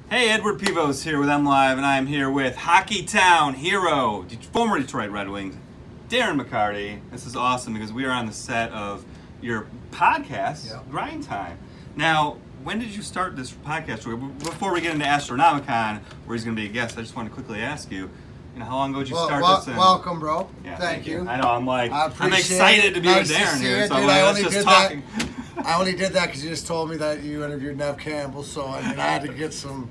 Hey, Ed Pevos here with MLive, and I am here with Hockey Town hero, former Detroit Red Wings, Darren McCarty. This is awesome because we are on the set of your podcast, Grind Time. Now, when did you start this podcast? Before we get into Astronomicon, where he's going to be a guest, I just want to quickly ask you, how long ago did you start this? Welcome, bro. Yeah, thank you. I know, I'm excited to be with Darren here, so let's just talk. I only did that because you just told me that you interviewed Nev Campbell, so I had to get some.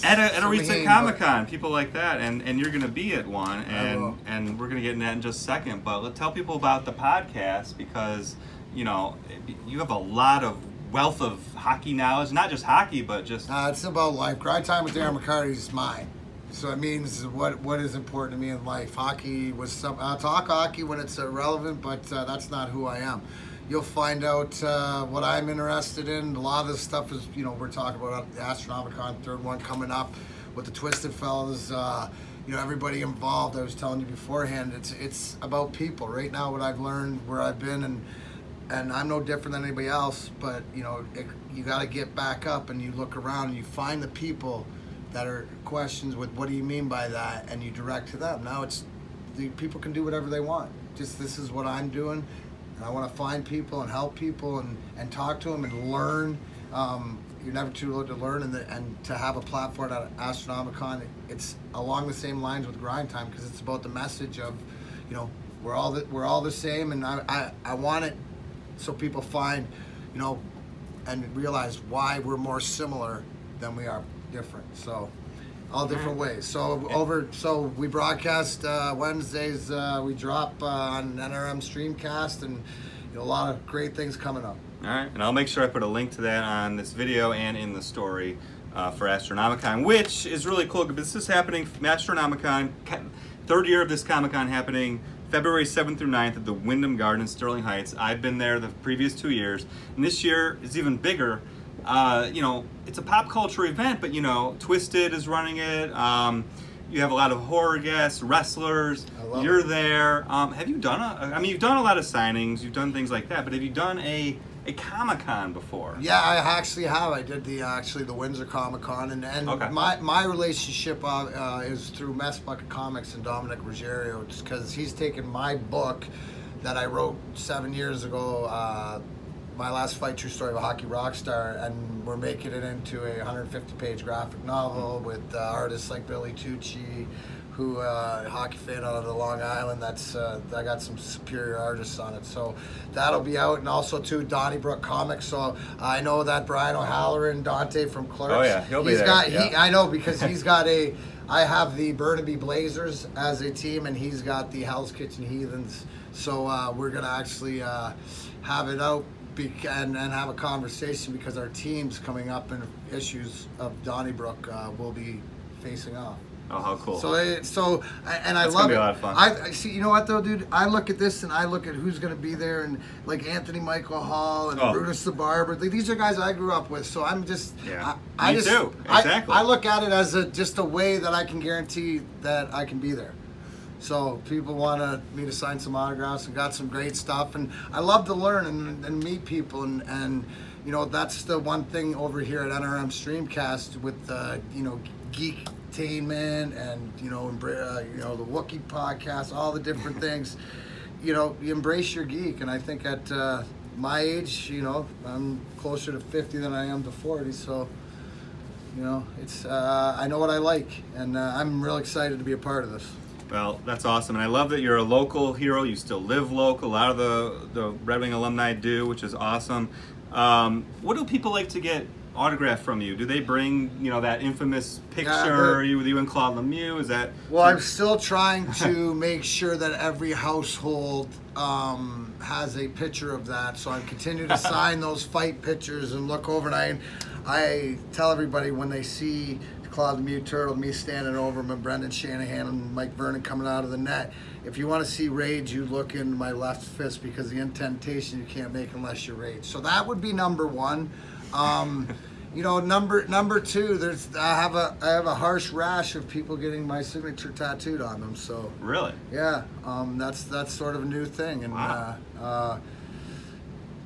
At a recent Comic-Con, people like that, and you're going to be at one, and we're going to get into that in just a second. But let's tell people about the podcast because you have a lot of wealth of hockey knowledge, not just hockey, but just it's about life. Grind Time with Darren McCarty is mine. So it means what is important to me in life. Hockey was I'll talk hockey when it's relevant, but that's not who I am. You'll find out what I'm interested in. A lot of this stuff is, we're talking about the Astronomicon, third one coming up with the Twisted Fellas. Everybody involved. I was telling you beforehand, it's about people. Right now, what I've learned, where I've been, and I'm no different than anybody else. But you got to get back up and you look around and you find the people that are questions with what do you mean by that, and you direct to them. Now the people can do whatever they want. Just this is what I'm doing. And I want to find people and help people and talk to them and learn. You're never too old to learn, and to have a platform at Astronomicon, it's along the same lines with Grind Time because it's about the message of, we're all the same, and I want it so people find, and realize why we're more similar than we are different. So all different ways. So we broadcast Wednesdays. We drop on NRM Streamcast, and a lot of great things coming up. All right, and I'll make sure I put a link to that on this video and in the story for Astronomicon, which is really cool because this is happening. Astronomicon, third year of this Comic-Con happening February 7th through 9th at the Wyndham Garden in Sterling Heights. I've been there the previous 2 years, and this year is even bigger. It's a pop culture event, but Twisted is running it. You have a lot of horror guests, wrestlers. You're there. Have you done you've done a lot of signings, you've done things like that, but have you done a Comic-Con before? Yeah, I actually have. I did the Windsor Comic-Con, and okay. my relationship is through Mess Bucket Comics and Dominic Ruggiero, because he's taken my book that I wrote 7 years ago, My Last Fight, True Story of a Hockey Rock Star, and we're making it into a 150-page graphic novel with artists like Billy Tucci, who a hockey fan out of the Long Island. I got some superior artists on it, so that'll be out. And also too, Donnybrook Comics. So I know that Brian O'Halloran, Dante from Clerks. Oh yeah, he'll be there. I know because he's got I have the Burnaby Blazers as a team, and he's got the Hell's Kitchen Heathens. So we're gonna actually have it out and have a conversation because our teams coming up in issues of Donnybrook will be facing off. Oh, how cool! I love it. It's gonna be a lot of fun. I see. You know what though, dude? I look at this and I look at who's gonna be there, and like Anthony Michael Hall and Brutus the Barber. These are guys I grew up with, so I'm just. Yeah. Me too. Exactly. I look at it as just a way that I can guarantee that I can be there. So people want me to sign some autographs and got some great stuff, and I love to learn and meet people, and that's the one thing over here at NRM Streamcast with Geektainment and the Wookiee podcast, all the different things. You embrace your geek, and I think at my age, I'm closer to 50 than I am to 40, so it's I know what I like, and I'm real excited to be a part of this. Well, that's awesome, and I love that you're a local hero. You still live local. A lot of the Red Wing alumni do, which is awesome. What do people like to get autographed from you? Do they bring that infamous picture with you and Claude Lemieux? Is that? Well, I'm still trying to make sure that every household has a picture of that. So I continue to sign those fight pictures and look over, and I tell everybody when they see Claude Lemieux Turtle, me standing over him, and Brendan Shanahan and Mike Vernon coming out of the net. If you want to see rage, you look in my left fist because the indentation you can't make unless you rage. So that would be number one. Number two, I have a harsh rash of people getting my signature tattooed on them. So really, yeah, that's sort of a new thing, and wow.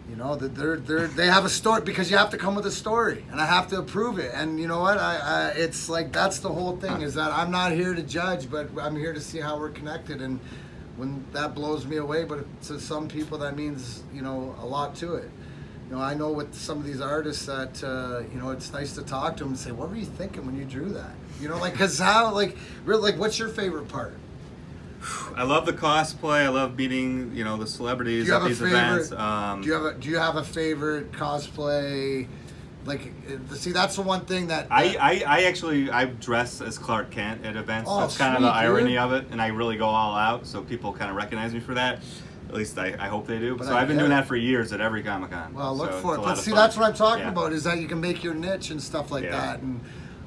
You know, that they have a story, because you have to come with a story, and I have to approve it. And you know what? It's like, that's the whole thing, is that I'm not here to judge, but I'm here to see how we're connected. And when that blows me away, but to some people that means, you know, a lot to it. You know, I know with some of these artists that, you know, it's nice to talk to them and say, what were you thinking when you drew that? You know, like, because how, like, really, like, what's your favorite part? I love the cosplay. I love meeting, you know, the celebrities at these events. Do you have a favorite cosplay? Like, see, that's the one thing that I dress as Clark Kent at events. Oh, That's kind of the sweet, irony dude. of it, and I really go all out, so people kind of recognize me for that. At least I hope they do. But So I I've been get doing it. that for years at every Comic-Con. Well, look so for it's it. a lot But of see, fun. that's what I'm talking Yeah. about, is that you can make your niche and stuff like Yeah. that, and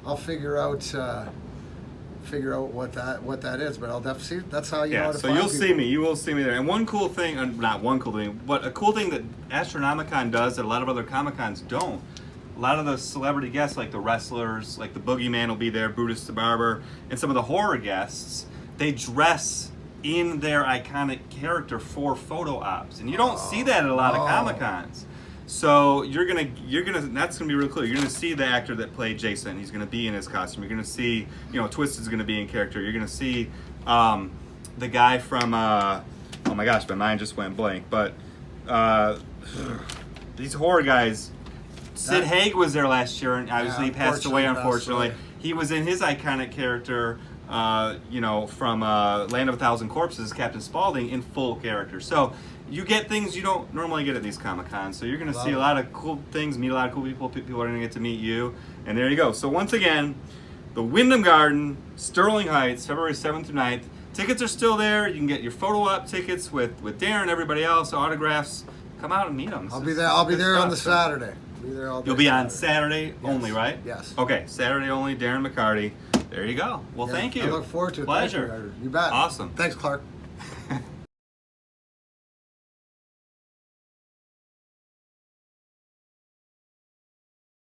I'll figure out what that is. But I'll definitely see. That's how you know how to So find you'll people. see me. You will see me there. And one cool thing, not one cool thing, but a cool thing that Astronomicon does that a lot of other Comic-Cons don't. A lot of the celebrity guests, like the wrestlers, like the Boogeyman will be there, Brutus the Barber, and some of the horror guests, they dress in their iconic character for photo ops, and you don't see that at a lot of Comic-Cons. So you're gonna that's gonna be really cool. You're gonna see the actor that played Jason. He's gonna be in his costume. You're gonna see, you know, Twisted's gonna be in character. You're gonna see the guy from oh my gosh, my mind just went blank. But these horror guys. Sid Haig was there last year, and obviously he passed away, unfortunately. He was in his iconic character, you know, from Land of a Thousand Corpses, Captain Spaulding, in full character. So you get things you don't normally get at these Comic-Cons. So you're going to see a lot of cool things, meet a lot of cool people. People are going to get to meet you. And there you go. So once again, the Wyndham Garden, Sterling Heights, February 7th through 9th. Tickets are still there. You can get your photo op tickets with Darren and everybody else, autographs. Come out and meet them. I'll be there. I'll be there on the Saturday. Be there all day. You'll be on Saturday only, right? Yes. Okay, Saturday only, Darren McCarty. There you go. Well, thank you. I look forward to it. Pleasure. Thank you, you bet. Awesome. Thanks, Clark.